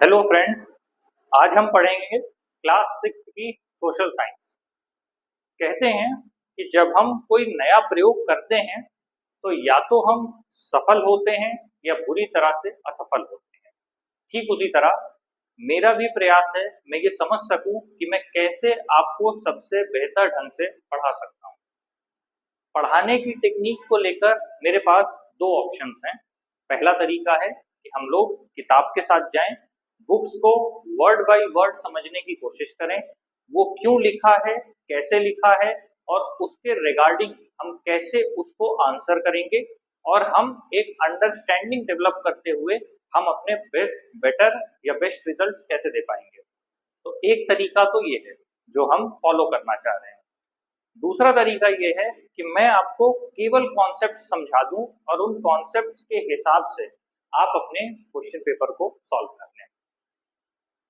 Hello friends. आज हम पढ़ेंगे क्लास सिक्स की सोशल साइंस। कहते हैं कि जब हम कोई नया प्रयोग करते हैं तो या तो हम सफल होते हैं या बुरी तरह से असफल होते हैं। ठीक उसी तरह मेरा भी प्रयास है मैं ये समझ सकूं कि मैं कैसे आपको सबसे बेहतर ढंग से पढ़ा सकता हूं। पढ़ाने की टेक्निक को लेकर मेरे पास दो ऑप्शंस हैं। पहला तरीका है कि हम लोग किताब के साथ जाएं, बुक्स को वर्ड बाय वर्ड समझने की कोशिश करें, वो क्यों लिखा है, कैसे लिखा है और उसके रिगार्डिंग हम कैसे उसको आंसर करेंगे और हम एक अंडरस्टैंडिंग डेवलप करते हुए हम अपने बेटर या बेस्ट रिजल्ट्स कैसे दे पाएंगे। तो एक तरीका तो ये है जो हम फॉलो करना चाह रहे हैं। दूसरा तरीका ये है कि मैं आपको केवल कॉन्सेप्ट समझा दूं और उन कॉन्सेप्ट्स के हिसाब से आप अपने क्वेश्चन पेपर को सॉल्व कर लें।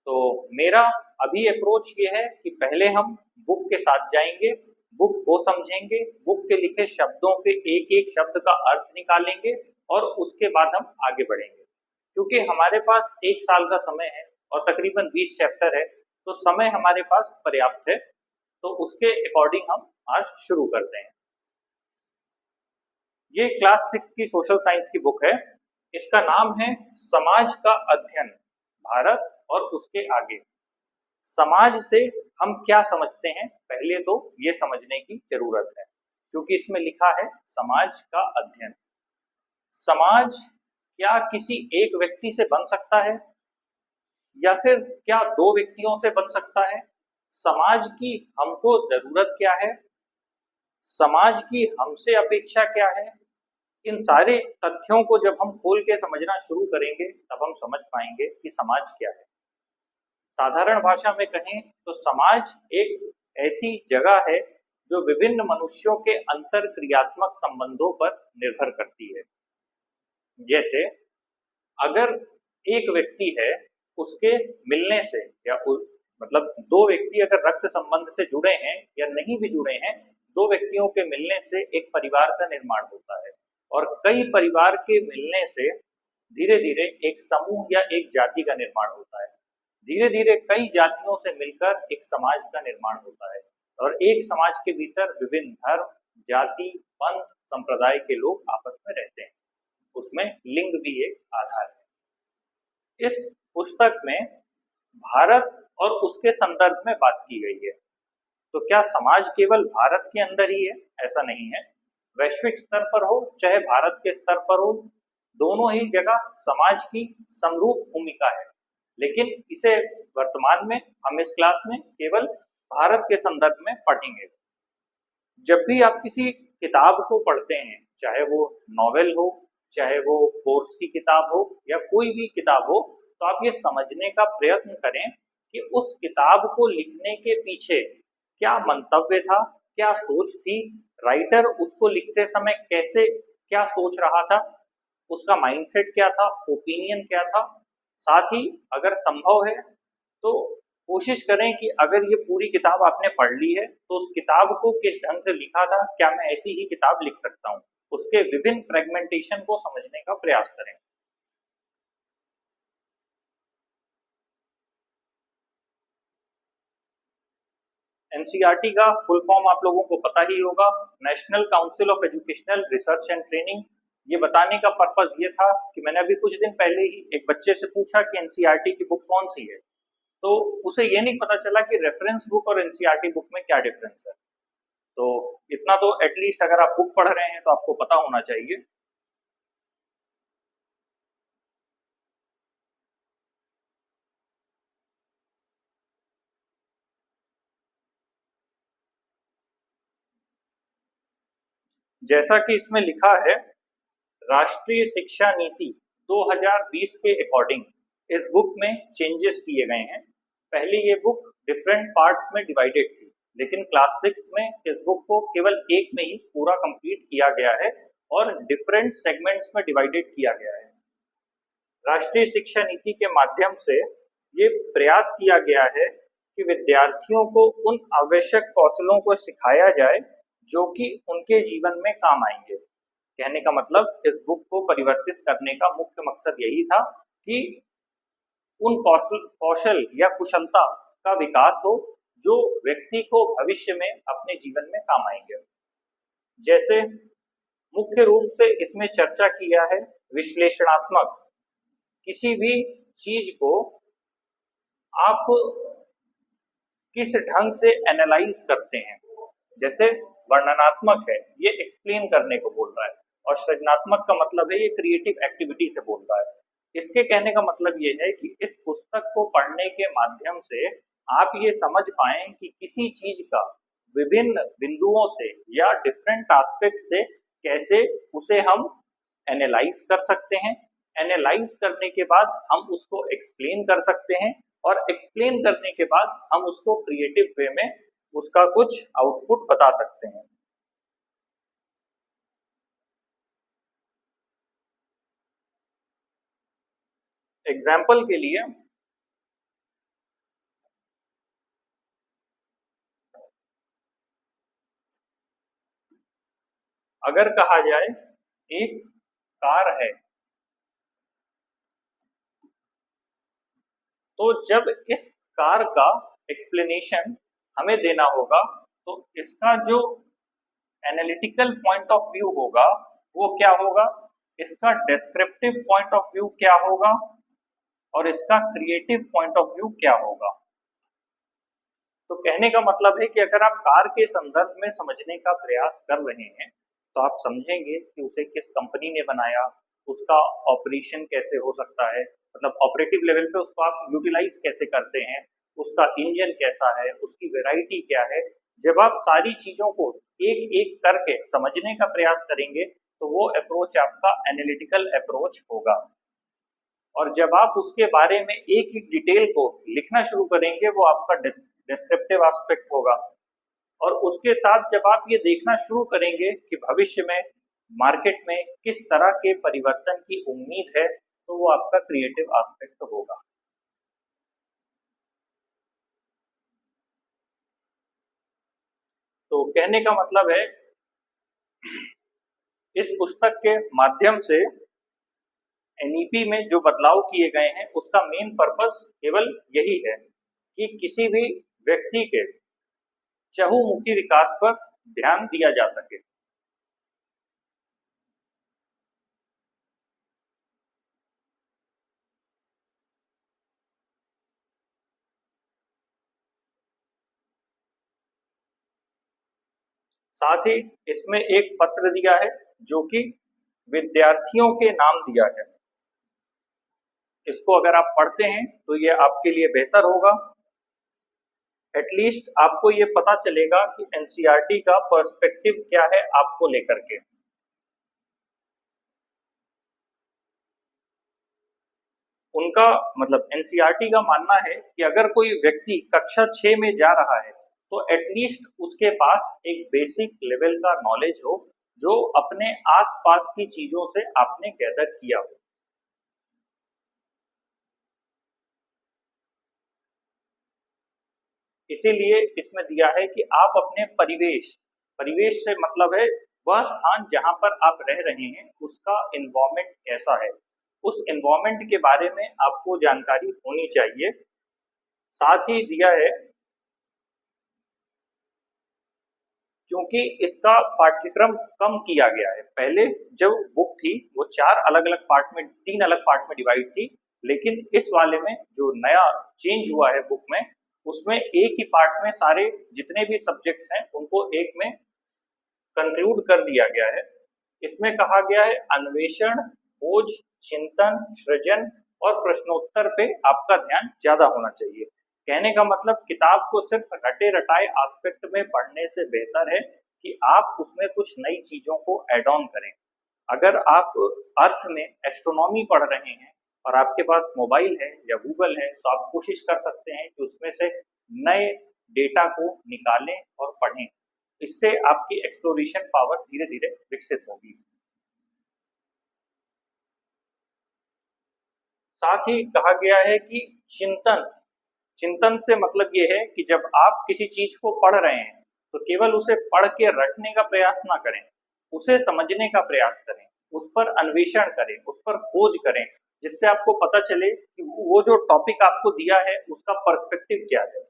तो मेरा अभी अप्रोच ये है कि पहले हम बुक के साथ जाएंगे, बुक को समझेंगे, बुक के लिखे शब्दों के एक एक शब्द का अर्थ निकालेंगे और उसके बाद हम आगे बढ़ेंगे। क्योंकि हमारे पास एक साल का समय है और तकरीबन 20 चैप्टर है, तो समय हमारे पास पर्याप्त है। तो उसके अकॉर्डिंग हम आज शुरू करते हैं। ये क्लास सिक्स की सोशल साइंस की बुक है। इसका नाम है समाज का अध्ययन, भारत और उसके आगे। समाज से हम क्या समझते हैं पहले तो ये समझने की जरूरत है, क्योंकि इसमें लिखा है समाज का अध्ययन। समाज क्या किसी एक व्यक्ति से बन सकता है या फिर क्या दो व्यक्तियों से बन सकता है? समाज की हमको जरूरत क्या है, समाज की हमसे अपेक्षा क्या है? इन सारे तथ्यों को जब हम खोल के समझना शुरू करेंगे तब हम समझ पाएंगे कि समाज क्या है। साधारण भाषा में कहें तो समाज एक ऐसी जगह है जो विभिन्न मनुष्यों के अंतर क्रियात्मक संबंधों पर निर्भर करती है। जैसे अगर एक व्यक्ति है, उसके मिलने से या मतलब दो व्यक्ति अगर रक्त संबंध से जुड़े हैं या नहीं भी जुड़े हैं, दो व्यक्तियों के मिलने से एक परिवार का निर्माण होता है और कई परिवार के मिलने से धीरे धीरे एक समूह या एक जाति का निर्माण होता है। धीरे धीरे कई जातियों से मिलकर एक समाज का निर्माण होता है और एक समाज के भीतर विभिन्न धर्म, जाति, पंथ, संप्रदाय के लोग आपस में रहते हैं। उसमें लिंग भी एक आधार है। इस पुस्तक में भारत और उसके संदर्भ में बात की गई है। तो क्या समाज केवल भारत के अंदर ही है? ऐसा नहीं है। वैश्विक स्तर पर हो चाहे भारत के स्तर पर हो, दोनों ही जगह समाज की समरूप भूमिका है। लेकिन इसे वर्तमान में हम इस क्लास में केवल भारत के संदर्भ में पढ़ेंगे। जब भी आप किसी किताब को पढ़ते हैं, चाहे वो नॉवेल हो, चाहे वो कोर्स की किताब हो या कोई भी किताब हो, तो आप ये समझने का प्रयत्न करें कि उस किताब को लिखने के पीछे क्या मंतव्य था, क्या सोच थी, राइटर उसको लिखते समय कैसे क्या सोच रहा था, उसका माइंडसेट क्या था, ओपिनियन क्या था। साथ ही अगर संभव है तो कोशिश करें कि अगर ये पूरी किताब आपने पढ़ ली है तो उस किताब को किस ढंग से लिखा था, क्या मैं ऐसी ही किताब लिख सकता हूँ, उसके विभिन्न फ्रेगमेंटेशन को समझने का प्रयास करें। एनसीईआरटी का फुल फॉर्म आप लोगों को पता ही होगा, national council of educational research and training. ये बताने का पर्पज ये था कि मैंने अभी कुछ दिन पहले ही एक बच्चे से पूछा कि एनसीईआरटी की बुक कौन सी है, तो उसे ये नहीं पता चला कि रेफरेंस बुक और एनसीईआरटी बुक में क्या डिफरेंस है। तो इतना तो एटलीस्ट अगर आप बुक पढ़ रहे हैं तो आपको पता होना चाहिए। जैसा कि इसमें लिखा है, राष्ट्रीय शिक्षा नीति 2020 के अकॉर्डिंग इस बुक में चेंजेस किए गए हैं। पहले ये बुक डिफरेंट पार्ट्स में डिवाइडेड थी, लेकिन क्लास सिक्स में इस बुक को केवल एक में ही पूरा कंप्लीट किया गया है और डिफरेंट सेगमेंट्स में डिवाइडेड किया गया है। राष्ट्रीय शिक्षा नीति के माध्यम से ये प्रयास किया गया है कि विद्यार्थियों को उन आवश्यक कौशलों को सिखाया जाए जो कि उनके जीवन में काम आएंगे। कहने का मतलब इस बुक को परिवर्तित करने का मुख्य मकसद यही था कि उन कौशल कौशल या कुशलता का विकास हो जो व्यक्ति को भविष्य में अपने जीवन में काम आएंगे। जैसे मुख्य रूप से इसमें चर्चा किया है विश्लेषणात्मक। किसी भी चीज को आप किस ढंग से एनालाइज करते हैं, जैसे वर्णनात्मक है, ये एक्सप्लेन करने को बोल रहा है, और सृजनात्मक का मतलब है ये क्रिएटिव एक्टिविटी से बोल रहा है। इसके कहने का मतलब ये है कि इस पुस्तक को पढ़ने के माध्यम से आप ये समझ पाए कि किसी चीज का विभिन्न बिंदुओं से या डिफरेंट एस्पेक्ट से कैसे उसे हम एनालाइज कर सकते हैं। एनालाइज करने के बाद हम उसको एक्सप्लेन कर सकते हैं, और एक्सप्लेन करने के बाद हम उसको क्रिएटिव वे में उसका कुछ आउटपुट बता सकते हैं। एग्जाम्पल के लिए अगर कहा जाए एक कार है, तो जब इस कार का एक्सप्लेनेशन हमें देना होगा तो इसका जो एनालिटिकल पॉइंट ऑफ व्यू होगा वो क्या होगा, इसका डिस्क्रिप्टिव पॉइंट ऑफ व्यू क्या होगा, और इसका क्रिएटिव पॉइंट ऑफ व्यू क्या होगा। तो कहने का मतलब है कि अगर आप कार के संदर्भ में समझने का प्रयास कर रहे हैं तो आप समझेंगे कि उसे किस कंपनी ने बनाया, उसका ऑपरेशन कैसे हो सकता है, मतलब ऑपरेटिव लेवल पे उसको आप यूटिलाइज कैसे करते हैं, उसका इंजन कैसा है, उसकी वैरायटी क्या है। जब आप सारी चीजों को एक एक करके समझने का प्रयास करेंगे तो वो अप्रोच आपका एनालिटिकल अप्रोच होगा। और जब आप उसके बारे में एक एक डिटेल को लिखना शुरू करेंगे वो आपका डिस्क्रिप्टिव एस्पेक्ट होगा। और उसके साथ जब आप ये देखना शुरू करेंगे कि भविष्य में मार्केट में किस तरह के परिवर्तन की उम्मीद है तो वो आपका क्रिएटिव एस्पेक्ट होगा। तो कहने का मतलब है इस पुस्तक के माध्यम से एनईपी में जो बदलाव किए गए हैं उसका मेन पर्पस केवल यही है कि किसी भी व्यक्ति के चहुमुखी विकास पर ध्यान दिया जा सके। साथ ही इसमें एक पत्र दिया है जो कि विद्यार्थियों के नाम दिया है। इसको अगर आप पढ़ते हैं तो ये आपके लिए बेहतर होगा। एटलीस्ट आपको ये पता चलेगा कि एनसीईआरटी का पर्सपेक्टिव क्या है आपको लेकर के। उनका मतलब एनसीईआरटी का मानना है कि अगर कोई व्यक्ति कक्षा 6 में जा रहा है तो एटलीस्ट उसके पास एक बेसिक लेवल का नॉलेज हो जो अपने आसपास की चीजों से आपने गैदर किया हो। इसीलिए इसमें दिया है कि आप अपने परिवेश, परिवेश से मतलब है वह स्थान जहां पर आप रह रहे हैं उसका एनवायरमेंट कैसा है, उस एनवायरमेंट के बारे में आपको जानकारी होनी चाहिए। साथ ही दिया है क्योंकि इसका पाठ्यक्रम कम किया गया है। पहले जो बुक थी वो 4 अलग-अलग पार्ट में, 3 अलग पार्ट में डिवाइड थी, लेकिन इस वाले में जो नया चेंज हुआ है बुक में, उसमें एक ही पार्ट में सारे जितने भी सब्जेक्ट्स हैं उनको एक में कंक्लूड कर दिया गया है। इसमें कहा गया है अन्वेषण, खोज, चिंतन, सृजन और प्रश्नोत्तर पे आपका ध्यान ज्यादा होना चाहिए। कहने का मतलब किताब को सिर्फ रटे रटाए एस्पेक्ट में पढ़ने से बेहतर है कि आप उसमें कुछ नई चीजों को ऐड ऑन करें। अगर आप अर्थ में एस्ट्रोनॉमी पढ़ रहे हैं और आपके पास मोबाइल है या गूगल है तो आप कोशिश कर सकते हैं कि उसमें से नए डेटा को निकालें और पढ़ें। इससे आपकी एक्सप्लोरेशन पावर धीरे धीरे विकसित होगी। साथ ही कहा गया है कि चिंतन, चिंतन से मतलब ये है कि जब आप किसी चीज को पढ़ रहे हैं तो केवल उसे पढ़ के रटने का प्रयास ना करें, उसे समझने का प्रयास करें, उस पर अन्वेषण करें, उस पर खोज करें, जिससे आपको पता चले कि वो जो टॉपिक आपको दिया है उसका पर्सपेक्टिव क्या है।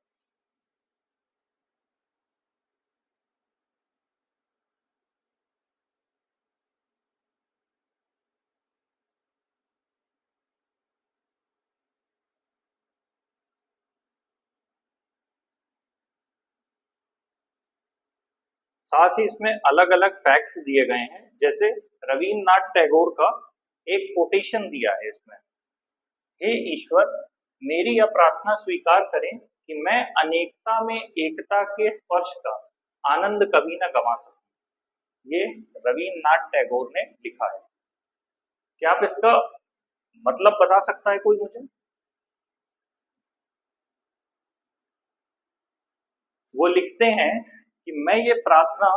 साथ ही इसमें अलग अलग फैक्ट्स दिए गए हैं, जैसे रवीन्द्रनाथ टैगोर का एक कोटेशन दिया है इसमें, हे ईश्वर, मेरी यह प्रार्थना स्वीकार करें कि मैं अनेकता में एकता के स्पर्श का आनंद कभी न गंवा सकूं। ये रवीन्द्रनाथ टैगोर ने लिखा है। क्या आप इसका मतलब बता सकता है कोई मुझे? वो लिखते हैं कि मैं ये प्रार्थना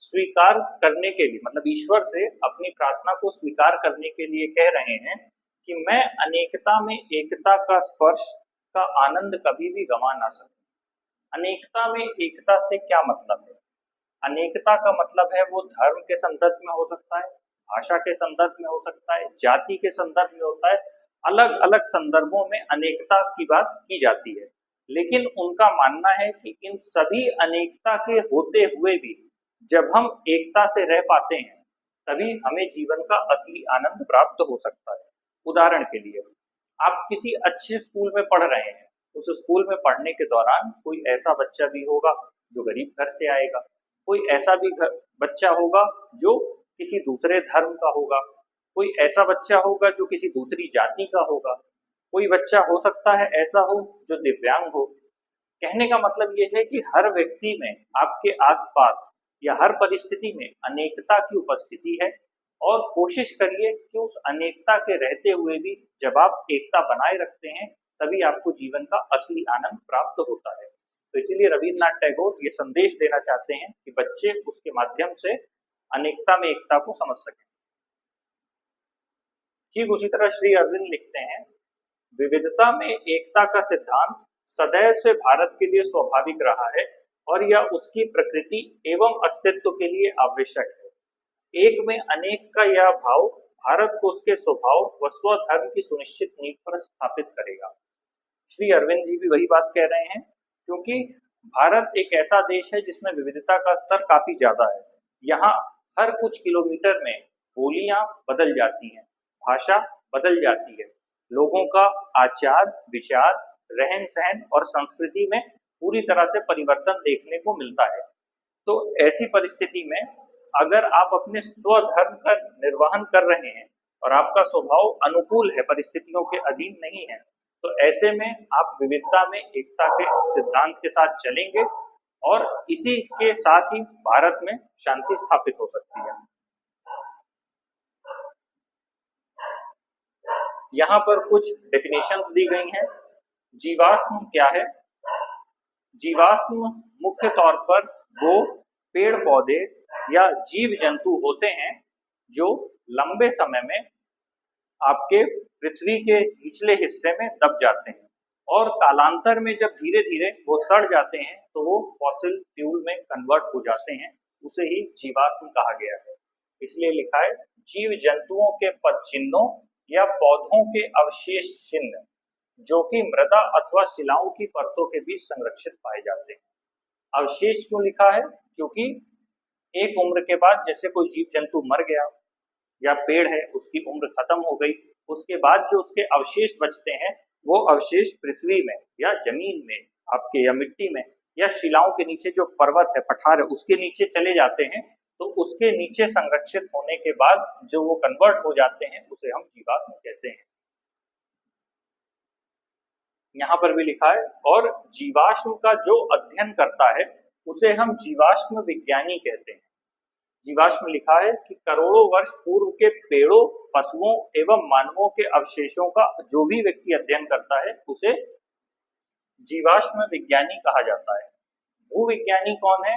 स्वीकार करने के लिए, मतलब ईश्वर से अपनी प्रार्थना को स्वीकार करने के लिए कह रहे हैं कि मैं अनेकता में एकता का स्पर्श का आनंद कभी भी गंवा ना सकूं। अनेकता में एकता से क्या मतलब है? अनेकता का मतलब है वो धर्म के संदर्भ में हो सकता है, भाषा के संदर्भ में हो सकता है, जाति के संदर्भ में होता है, अलग अलग संदर्भों में अनेकता की बात की जाती है। लेकिन उनका मानना है कि इन सभी अनेकता के होते हुए भी जब हम एकता से रह पाते हैं, तभी हमें जीवन का असली आनंद प्राप्त हो सकता है। उदाहरण के लिए, आप किसी अच्छे स्कूल में पढ़ रहे हैं, उस स्कूल में पढ़ने के दौरान कोई ऐसा बच्चा भी होगा जो गरीब घर से आएगा, कोई ऐसा भी बच्चा होगा जो किसी दूसरे धर्म का होगा, कोई ऐसा बच्चा होगा जो किसी दूसरी जाति का होगा, कोई बच्चा हो सकता है ऐसा हो जो दिव्यांग हो। कहने का मतलब ये है कि हर व्यक्ति में, आपके आसपास या हर परिस्थिति में अनेकता की उपस्थिति है, और कोशिश करिए कि उस अनेकता के रहते हुए भी जब आप एकता बनाए रखते हैं, तभी आपको जीवन का असली आनंद प्राप्त होता है। तो इसीलिए रवीन्द्रनाथ टैगोर ये संदेश देना चाहते हैं कि बच्चे उसके माध्यम से अनेकता में एकता को समझ सकें। ठीक उसी तरह श्री अरविंद लिखते हैं, विविधता में एकता का सिद्धांत सदैव से भारत के लिए स्वाभाविक रहा है और यह उसकी प्रकृति एवं अस्तित्व के लिए आवश्यक है। एक में अनेक का यह भाव भारत को उसके स्वभाव व स्वधर्म की सुनिश्चित नींव पर स्थापित करेगा। श्री अरविंद जी भी वही बात कह रहे हैं, क्योंकि भारत एक ऐसा देश है जिसमें विविधता का स्तर काफी ज्यादा है। यहाँ हर कुछ किलोमीटर में बोलियां बदल जाती हैं, भाषा बदल जाती है, लोगों का आचार विचार रहन सहन और संस्कृति में पूरी तरह से परिवर्तन देखने को मिलता है। तो ऐसी परिस्थिति में अगर आप अपने स्वधर्म का निर्वहन कर रहे हैं और आपका स्वभाव अनुकूल है, परिस्थितियों के अधीन नहीं है, तो ऐसे में आप विविधता में एकता के सिद्धांत के साथ चलेंगे और इसी के साथ ही भारत में शांति स्थापित हो सकती है। यहाँ पर कुछ डेफिनेशंस दी गई हैं। जीवाश्म क्या है? जीवाश्म मुख्य तौर पर वो पेड़ पौधे या जीव जंतु होते हैं जो लंबे समय में आपके पृथ्वी के निचले हिस्से में दब जाते हैं और कालांतर में जब धीरे धीरे वो सड़ जाते हैं तो वो फॉसिल फ्यूल में कन्वर्ट हो जाते हैं, उसे ही जीवाश्म कहा गया है। इसलिए लिखा है, जीव जंतुओं के पद चिन्हों या पौधों के अवशेष चिन्ह जो कि मृदा अथवा शिलाओं की परतों के बीच संरक्षित पाए जाते हैं। अवशेष क्यों लिखा है? क्योंकि एक उम्र के बाद जैसे कोई जीव जंतु मर गया या पेड़ है उसकी उम्र खत्म हो गई, उसके बाद जो उसके अवशेष बचते हैं वो अवशेष पृथ्वी में या जमीन में आपके या मिट्टी में या शिलाओं के नीचे जो पर्वत है, पठार है, उसके नीचे चले जाते हैं। तो उसके नीचे संरक्षित होने के बाद जो वो कन्वर्ट हो जाते हैं उसे हम जीवाश्म कहते हैं। यहाँ पर भी लिखा है, और जीवाश्म का जो अध्ययन करता है उसे हम जीवाश्म विज्ञानी कहते हैं। जीवाश्म लिखा है कि करोड़ों वर्ष पूर्व के पेड़ों पशुओं एवं मानवों के अवशेषों का जो भी व्यक्ति अध्ययन करता है उसे जीवाश्म विज्ञानी कहा जाता है। भूविज्ञानी कौन है?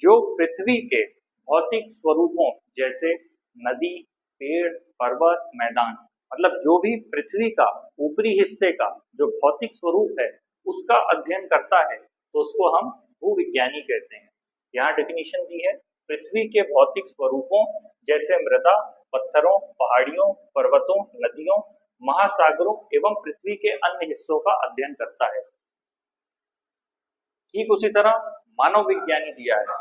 जो पृथ्वी के भौतिक स्वरूपों जैसे नदी पेड़ पर्वत मैदान, मतलब जो भी पृथ्वी का ऊपरी हिस्से का जो भौतिक स्वरूप है उसका अध्ययन करता है तो उसको हम भूविज्ञानी कहते हैं। यहाँ डेफिनेशन दी है, पृथ्वी के भौतिक स्वरूपों जैसे मृदा पत्थरों पहाड़ियों पर्वतों नदियों महासागरों एवं पृथ्वी के अन्य हिस्सों का अध्ययन करता है। ठीक उसी तरह मानव विज्ञानी दिया है,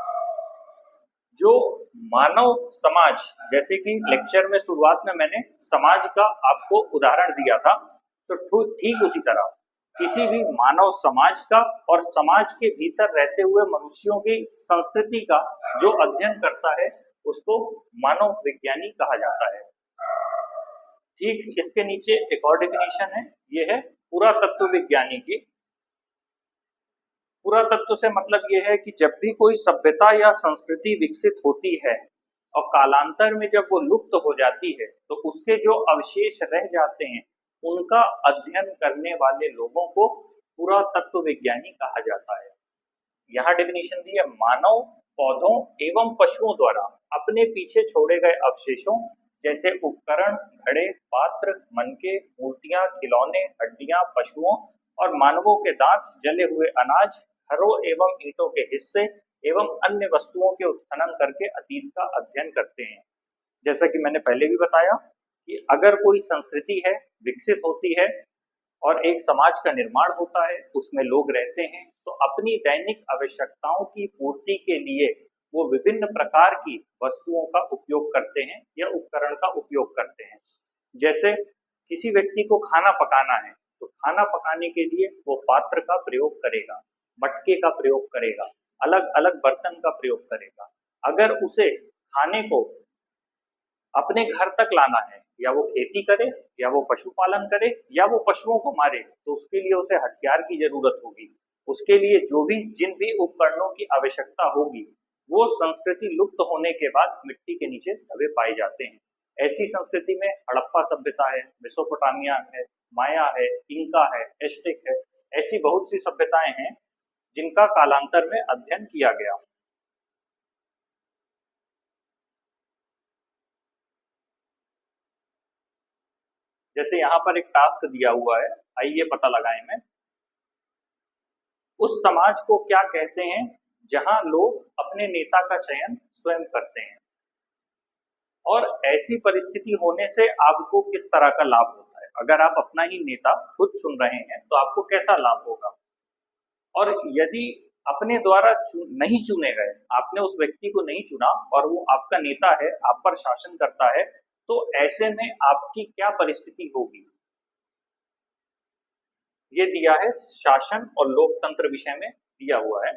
जो मानव समाज, जैसे कि लेक्चर में शुरुआत में मैंने समाज का आपको उदाहरण दिया था, तो ठीक उसी तरह किसी भी मानव समाज का और समाज के भीतर रहते हुए मनुष्यों की संस्कृति का जो अध्ययन करता है उसको मानव विज्ञानी कहा जाता है। ठीक इसके नीचे एक और डेफिनेशन है, ये है पुरातत्व विज्ञानी की। पुरातत्व से मतलब ये है कि जब भी कोई सभ्यता या संस्कृति विकसित होती है और कालांतर में जब वो लुप्त हो जाती है तो उसके जो अवशेष रह जाते हैं उनका अध्ययन करने वाले लोगों को पुरातत्व विज्ञानी कहा जाता है। यहाँ डेफिनेशन दी है, मानव, पौधों एवं पशुओं द्वारा अपने पीछे छोड़े गए अवशेषों जैसे उपकरण, घड़े, पात्र, मनके, मूर्तियां, खिलौने, हड्डियां, पशुओं और मानवों के दांत, जले हुए अनाज, घरों एवं ईंटों के हिस्से एवं अन्य वस्तुओं के उत्खनन करके अतीत का अध्ययन करते हैं। जैसा कि मैंने पहले भी बताया कि अगर कोई संस्कृति है, विकसित होती है और एक समाज का निर्माण होता है, उसमें लोग रहते हैं, तो अपनी दैनिक आवश्यकताओं की पूर्ति के लिए वो विभिन्न प्रकार की वस्तुओं का उपयोग करते हैं या उपकरण का उपयोग करते हैं। जैसे किसी व्यक्ति को खाना पकाना है तो खाना पकाने के लिए वो पात्र का प्रयोग करेगा, मटके का प्रयोग करेगा, अलग अलग बर्तन का प्रयोग करेगा। अगर उसे खाने को अपने घर तक लाना है, या वो खेती करे या वो पशुपालन करे या वो पशुओं को मारे, तो उसके लिए उसे हथियार की जरूरत होगी। उसके लिए जिन भी उपकरणों की आवश्यकता होगी वो संस्कृति लुप्त होने के बाद मिट्टी के नीचे दबे पाए जाते हैं। ऐसी संस्कृति में हड़प्पा सभ्यता है, मेसोपोटामिया है, माया है, इंका है, एस्टेक है, ऐसी बहुत सी सभ्यताएं हैं जिनका कालांतर में अध्ययन किया गया। जैसे यहाँ पर एक टास्क दिया हुआ है, आइए पता लगाएं। मैं उस समाज को क्या कहते हैं जहां लोग अपने नेता का चयन स्वयं करते हैं, और ऐसी परिस्थिति होने से आपको किस तरह का लाभ होता है। अगर आप अपना ही नेता खुद चुन रहे हैं तो आपको कैसा लाभ होगा, और यदि अपने द्वारा नहीं चुने गए, आपने उस व्यक्ति को नहीं चुना और वो आपका नेता है, आप पर शासन करता है, तो ऐसे में आपकी क्या परिस्थिति होगी। ये दिया है शासन और लोकतंत्र विषय में दिया हुआ है,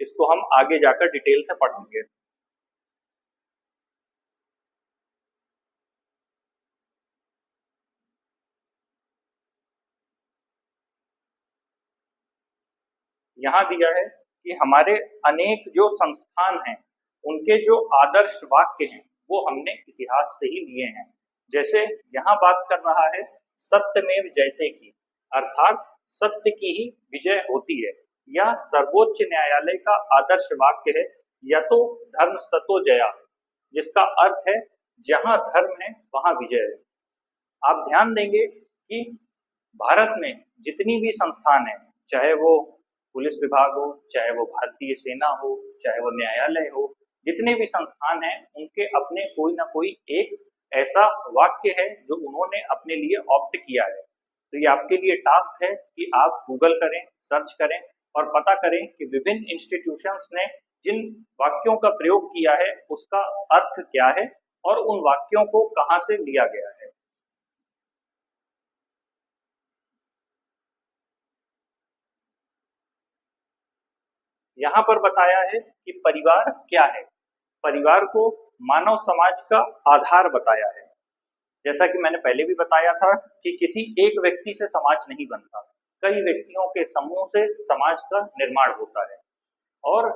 इसको हम आगे जाकर डिटेल से पढ़ेंगे। यहाँ दिया है कि हमारे अनेक जो संस्थान हैं उनके जो आदर्श वाक्य हैं वो हमने इतिहास से ही लिए हैं। जैसे यहाँ बात कर रहा है सत्यमेव जयते की, अर्थात सत्य की ही विजय होती है। यह सर्वोच्च न्यायालय का आदर्श वाक्य है। या तो धर्म सतो जया, जिसका अर्थ है जहाँ धर्म है वहां विजय है। आप ध्यान देंगे कि भारत में जितनी भी संस्थान है, चाहे वो पुलिस विभाग हो, चाहे वो भारतीय सेना हो, चाहे वो न्यायालय हो, जितने भी संस्थान हैं उनके अपने कोई ना कोई एक ऐसा वाक्य है जो उन्होंने अपने लिए ऑप्ट किया है। तो ये आपके लिए टास्क है कि आप गूगल करें, सर्च करें और पता करें कि विभिन्न इंस्टीट्यूशंस ने जिन वाक्यों का प्रयोग किया है उसका अर्थ क्या है और उन वाक्यों को कहाँ से लिया गया है। यहाँ पर बताया है कि परिवार क्या है। परिवार को मानव समाज का आधार बताया है। जैसा कि मैंने पहले भी बताया था कि किसी एक व्यक्ति से समाज नहीं बनता, कई व्यक्तियों के समूह से समाज का निर्माण होता है, और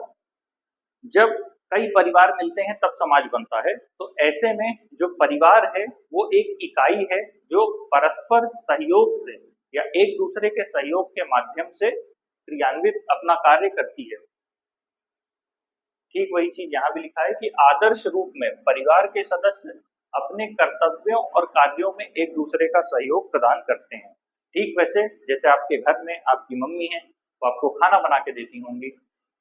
जब कई परिवार मिलते हैं तब समाज बनता है। तो ऐसे में जो परिवार है वो एक इकाई है जो परस्पर सहयोग से या एक दूसरे के सहयोग के माध्यम से क्रियान्वित अपना कार्य करती है। ठीक वही चीज यहाँ भी लिखा है कि आदर्श रूप में परिवार के सदस्य अपने कर्तव्यों और कार्यों में एक दूसरे का सहयोग प्रदान करते हैं। ठीक वैसे जैसे आपके घर में आपकी मम्मी है वो आपको खाना बना के देती होंगी,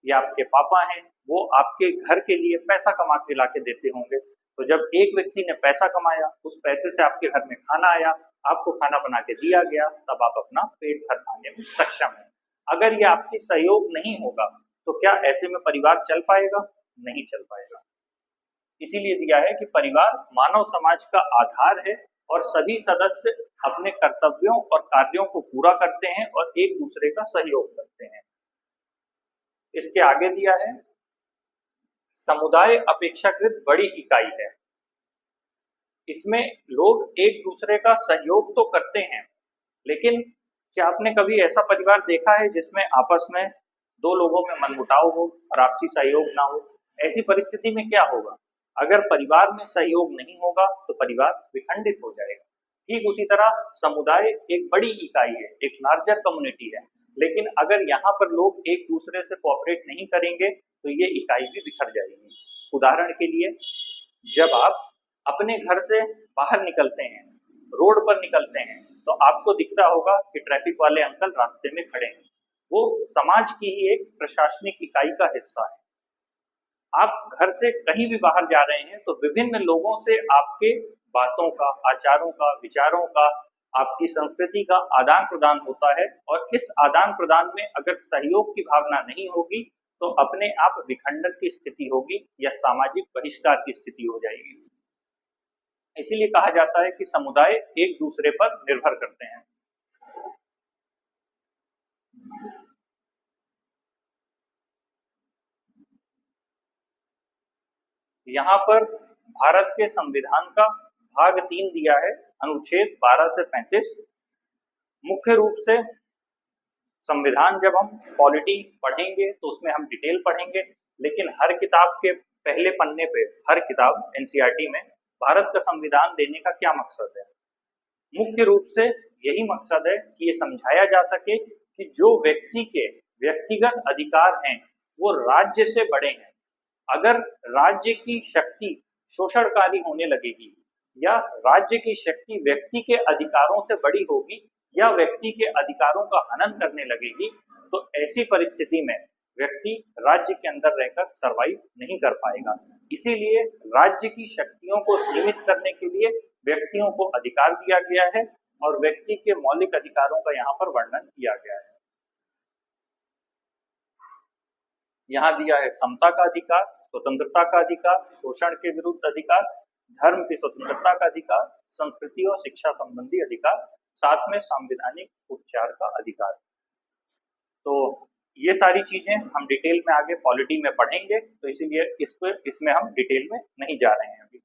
या आपके पापा हैं वो आपके घर के लिए पैसा कमा के ला के देते होंगे। तो जब एक व्यक्ति ने पैसा कमाया, उस पैसे से आपके घर में खाना आया, आपको खाना बना के दिया गया, तब आप अपना पेट भर खाने में सक्षम हैं। अगर ये आपसी सहयोग नहीं होगा तो क्या ऐसे में परिवार चल पाएगा? नहीं चल पाएगा। इसीलिए दिया है कि परिवार मानव समाज का आधार है और सभी सदस्य अपने कर्तव्यों और कार्यों को पूरा करते हैं और एक दूसरे का सहयोग करते हैं। इसके आगे दिया है, समुदाय अपेक्षाकृत बड़ी इकाई है। इसमें लोग एक दूसरे का सहयोग तो करते हैं, लेकिन क्या आपने कभी ऐसा परिवार देखा है जिसमें आपस में दो लोगों में मनमुटाव हो और आपसी सहयोग ना हो? ऐसी परिस्थिति में क्या होगा? अगर परिवार में सहयोग नहीं होगा तो परिवार विखंडित हो जाएगा। ठीक उसी तरह समुदाय एक बड़ी इकाई है, एक लार्जर कम्युनिटी है, लेकिन अगर यहाँ पर लोग एक दूसरे से कोऑपरेट नहीं करेंगे तो ये इकाई भी बिखर जाएगी। उदाहरण के लिए, जब आप अपने घर से बाहर निकलते हैं, रोड पर निकलते हैं, तो आपको दिखता होगा कि ट्रैफिक वाले अंकल रास्ते में खड़े हैं। वो समाज की ही एक प्रशासनिक इकाई का हिस्सा है। आप घर से कहीं भी बाहर जा रहे हैं तो विभिन्न लोगों से आपके बातों का, आचारों का, विचारों का, आपकी संस्कृति का आदान प्रदान होता है और इस आदान प्रदान में अगर सहयोग की भावना नहीं होगी तो अपने आप विखंडन की स्थिति होगी या सामाजिक बहिष्कार की स्थिति हो जाएगी। इसीलिए कहा जाता है कि समुदाय एक दूसरे पर निर्भर करते हैं। यहाँ पर भारत के संविधान का भाग 3 दिया है, अनुच्छेद 12 से 35। मुख्य रूप से संविधान जब हम पॉलिटी पढ़ेंगे तो उसमें हम डिटेल पढ़ेंगे, लेकिन हर किताब के पहले पन्ने पे, हर किताब एनसीईआरटी में भारत का संविधान देने का क्या मकसद है? मुख्य रूप से यही मकसद है कि ये समझाया जा सके कि जो व्यक्ति के व्यक्तिगत अधिकार हैं वो राज्य से बड़े हैं। अगर राज्य की शक्ति शोषणकारी होने लगेगी या राज्य की शक्ति व्यक्ति के अधिकारों से बड़ी होगी या व्यक्ति के अधिकारों का हनन करने लगेगी, तो ऐसी परिस्थिति में व्यक्ति राज्य के अंदर रहकर सरवाइव नहीं कर पाएगा। इसीलिए राज्य की शक्तियों को सीमित करने के लिए व्यक्तियों को अधिकार दिया गया है और व्यक्ति के मौलिक अधिकारों का यहाँ पर वर्णन किया गया है। यहाँ दिया है समता का अधिकार, स्वतंत्रता का अधिकार, शोषण के विरुद्ध अधिकार, धर्म की स्वतंत्रता का अधिकार, संस्कृति और शिक्षा संबंधी अधिकार, साथ में संवैधानिक उपचार का अधिकार। तो ये सारी चीजें हम डिटेल में आगे पॉलिटी में पढ़ेंगे, तो इसीलिए इसमें हम डिटेल में नहीं जा रहे हैं अभी।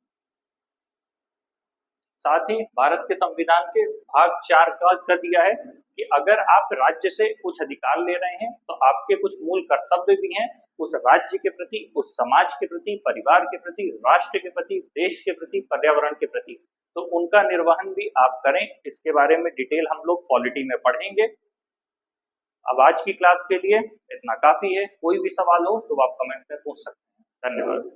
साथ ही भारत के संविधान के भाग 4 का दिया है कि अगर आप राज्य से कुछ अधिकार ले रहे हैं तो आपके कुछ मूल कर्तव्य भी हैं उस राज्य के प्रति, उस समाज के प्रति, परिवार के प्रति, राष्ट्र के प्रति, देश के प्रति, पर्यावरण के प्रति, तो उनका निर्वहन भी आप करें। इसके बारे में डिटेल हम लोग पॉलिटी में पढ़ेंगे। अब आज की क्लास के लिए इतना काफी है। कोई भी सवाल हो तो आप कमेंट में पूछ सकते हैं। धन्यवाद।